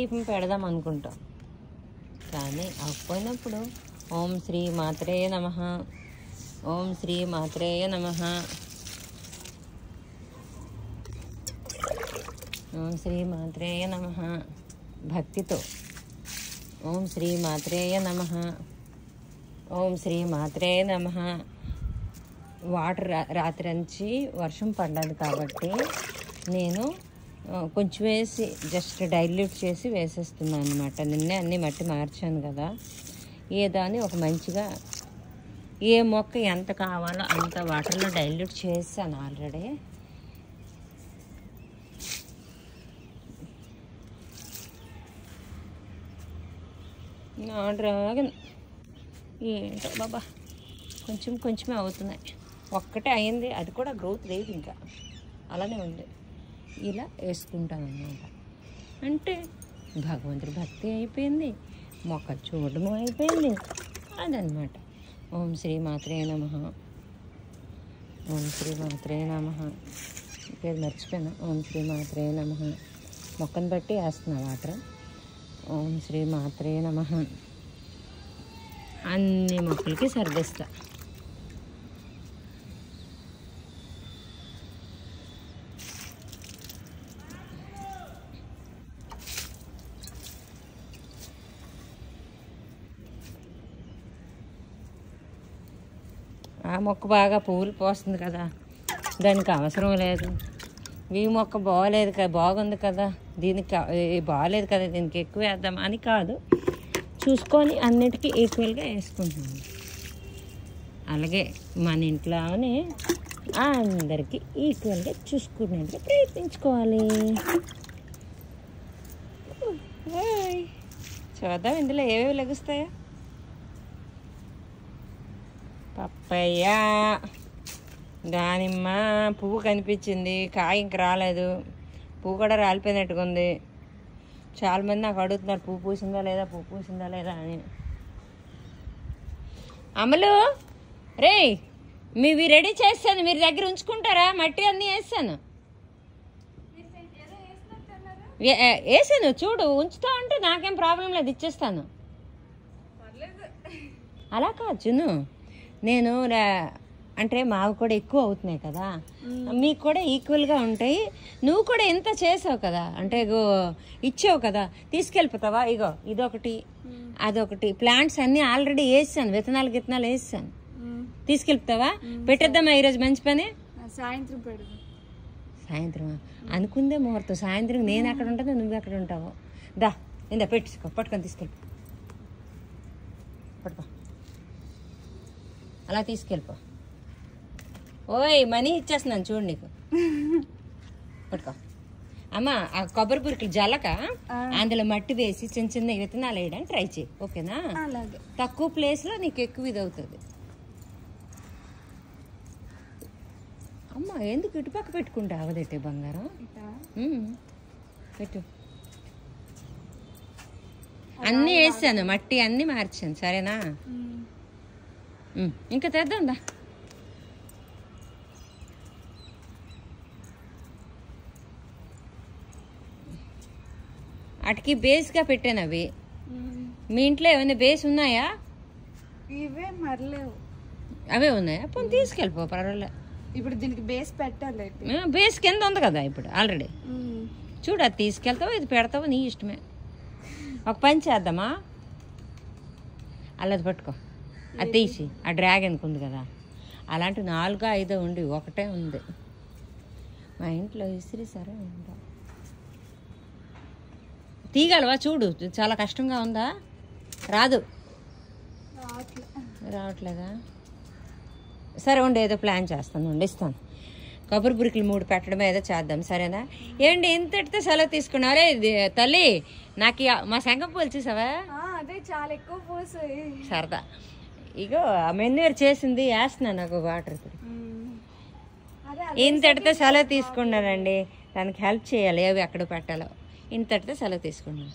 దీపం పెడదాం అనుకుంటాం కానీ అవ్వకపోయినప్పుడు ఓం శ్రీ మాత్రే నమః, ఓం శ్రీ మాత్రే నమః, ఓం శ్రీ మాత్రే నమః భక్తితో ఓం శ్రీ మాత్రే నమః, ఓం శ్రీ మాత్రే నమః. వాటర్ రాత్రి నుంచి వర్షం పడ్డది కాబట్టి నేను కొంచెం వేసి జస్ట్ డైల్యూట్ చేసి వేసేస్తున్నాను అనమాట. నిన్నే అన్నీ మట్టి మార్చాను కదా, ఏదో అని ఒక మంచిగా ఏ మొక్క ఎంత కావాలో అంత వాటర్లో డైల్యూట్ చేశాను ఆల్రెడీ. డ్రాగన్ ఏంటో బాబా కొంచెమే అవుతున్నాయి. ఒక్కటే అయింది, అది కూడా గ్రోత్ లేదు, ఇంకా అలానే ఉంది. ఇలా వేసుకుంటాను అన్నమాట. అంటే భగవంతుడి భక్తి అయిపోయింది, మొక్క చూడడం అయిపోయింది, అదనమాట. ఓం శ్రీ మాత్రే నమః, ఓం శ్రీ మాత్రే నమః. పేరు మర్చిపోయాను. ఓం శ్రీ మాత్రే నమః. మొక్కను బట్టి వేస్తున్నా వాటర్. ఓం శ్రీ మాత్రే నమః. అన్ని మొక్కలకి సర్దిస్తా. ఆ మొక్క బాగా పువ్వులు పోస్తుంది కదా, దానికి అవసరం లేదు. ఈ మొక్క బాగోలేదు కదా, బాగుంది కదా, దీనికి బాగోలేదు కదా, దీనికి ఎక్కువ వేద్దాం అని కాదు, చూసుకొని అన్నిటికీ ఈక్వల్గా వేసుకుంటున్నాను. అలాగే మన ఇంట్లోనే అందరికీ ఈక్వల్గా చూసుకునేట్టుగా ప్రయత్నించుకోవాలి. చూద్దాం ఇందులో ఏవేవి లెగుస్తాయో. పప్పయ్య, దానిమ్మ పువ్వు కనిపించింది, కాయ ఇంక రాలేదు, పువ్వు కూడా రాలిపోయినట్టుగా ఉంది. చాలామంది నాకు అడుగుతున్నారు పువ్వు పూసిందా లేదా అని. అమలు రే, మీవి రెడీ చేస్తాను, మీరు దగ్గర ఉంచుకుంటారా? మట్టి అన్నీ వేస్తాను చూడు, ఉంచుతా అంటే నాకేం ప్రాబ్లం లేదు, ఇచ్చేస్తాను. అలా కాదు చిన్ను, నేను అంటే మావి కూడా ఎక్కువ అవుతున్నాయి కదా, మీకు కూడా ఈక్వల్గా ఉంటాయి. నువ్వు కూడా ఎంత చేసావు కదా, అంటే ఇచ్చావు కదా, తీసుకెళ్ళిపోతావా? ఇగో ఇదొకటి అదొకటి ప్లాంట్స్ అన్నీ ఆల్రెడీ వేసాను, విత్తనాలు వేసాను. తీసుకెళ్తావా? పెట్టేద్దామా ఈరోజు? మంచి పని. సాయంత్రం అనుకుందే ముహూర్తం. సాయంత్రం నేను ఎక్కడ ఉంటానో నువ్వు ఎక్కడ ఉంటావో. దా ఇందా పెట్టుకో, పట్టుకొని తీసుకెళ్ళిపో, పట్టుకో, అలా తీసుకెళ్ళిపో. ఓయ్ మనీ ఇచ్చేస్తున్నాను చూడు నీకు, పట్టుకో. అమ్మ ఆ కొబ్బరి పురికి జలక అందులో మట్టి వేసి చిన్న చిన్న విత్తనాలు వేయడానికి ట్రై చేయి, ఓకేనా? తక్కువ ప్లేస్లో నీకు ఎక్కువ ఇది అవుతుంది. అమ్మ ఎందుకు ఇటుపక్క పెట్టుకుంటా అవదైతే బంగారం పెట్టు. అన్నీ వేసాను, మట్టి అన్నీ మార్చాను, సరేనా? ఇంకా తెద్దాందా. వాటికి బేస్గా పెట్టాను అవి. మీ ఇంట్లో ఏమైనా బేస్ ఉన్నాయా? ఇవే మరలేవు. అవే ఉన్నాయా? పోనీ తీసుకెళ్ళిపో, పర్వాలే. ఇప్పుడు దీనికి బేస్ పెట్టాలి. బేస్ కింద ఉంది కదా ఇప్పుడు ఆల్రెడీ. చూడు, అది తీసుకెళ్తావో ఇది పెడతావో నీ ఇష్టమే. ఒక పని చేద్దామా, అల్లది పట్టుకో, అది తీసి ఆ డ్రాగన్కి ఉంది కదా, అలాంటి 4 5 ఉండి ఒకటే ఉంది మా ఇంట్లో. ఇసిరి సరే ఉందా, తీగలవా? చూడు, చాలా కష్టంగా ఉందా? రావట్లేదా? సరే ఉండి, ఏదో ప్లాన్ చేస్తాను, ఇస్తాను. కొబ్బరి పురికలు 3 పెట్టడం ఏదో చేద్దాం, సరేనా? ఏంటి ఇంతటితో సెలవు తీసుకున్నావు? అరే తల్లి, నాకు మా సంగం పూలు చూసావా? అదే చాలా ఎక్కువ పూసాయి, సరదా. ఇగో ఆ మెన్యూర్ చేసింది వేస్తున్నాను, నాకు వాటర్. ఇంతటితో సెలవు తీసుకున్నానండి. దానికి హెల్ప్ చేయాలి, అవి ఎక్కడ పెట్టాలో. ఇంతటితో సెలవు తీసుకున్నాను.